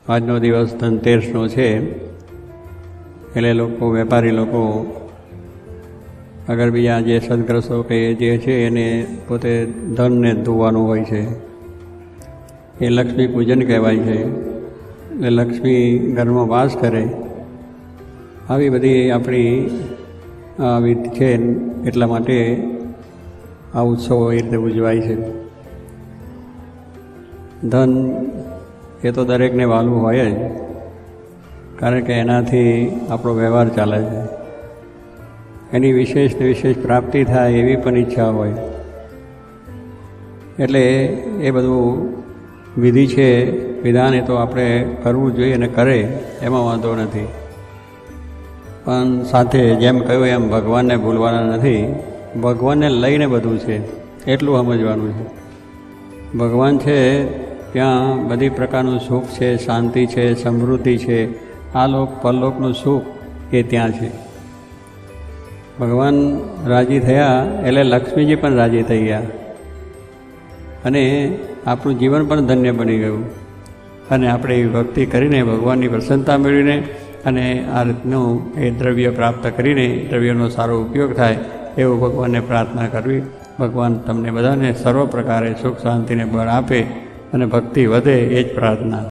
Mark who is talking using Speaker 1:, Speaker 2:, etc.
Speaker 1: આજનો દિવસ ધનતેરસનો છે, એટલે લોકો વેપારી લોકો અગર બીજા જે સદગ્રસ્તો કે જે છે એને પોતે ધનને ધોવાનું હોય છે, એ લક્ષ્મી પૂજન કહેવાય છે. એટલે લક્ષ્મી ઘરમાં વાસ કરે, આવી બધી આપણી વિધિ છે. એટલા માટે આ ઉત્સવો એ રીતે ઉજવાય છે. ધન એ તો દરેકને વાલું હોય જ, કારણ કે એનાથી આપણો વ્યવહાર ચાલે છે. એની વિશેષ ને વિશેષ પ્રાપ્તિ થાય એવી પણ ઈચ્છા હોય. એટલે એ બધું વિધિ છે, વિધાન એ તો આપણે કરવું જોઈએ અને કરે, એમાં વાંધો નથી. પણ સાથે જેમ કહ્યું એમ ભગવાનને ભૂલવાના નથી. ભગવાનને લઈને બધું છે એટલું સમજવાનું છે. ભગવાન છે ત્યાં બધી પ્રકારનું સુખ છે, શાંતિ છે, સમૃદ્ધિ છે. આ લોક પરલોકનું સુખ એ ત્યાં છે. ભગવાન રાજી થયા એટલે લક્ષ્મીજી પણ રાજી થઈ ગયા, અને આપણું જીવન પણ ધન્ય બની ગયું. અને આપણે એ ભક્તિ કરીને ભગવાનની પ્રસન્નતા મેળવીને અને આ રીતનું એ દ્રવ્ય પ્રાપ્ત કરીને દ્રવ્યનો સારો ઉપયોગ થાય એવું ભગવાનને પ્રાર્થના કરવી. ભગવાન તમને બધાને સર્વ પ્રકારે સુખ શાંતિને બળ આપે અને ભક્તિ વધે, એ જ પ્રાર્થના.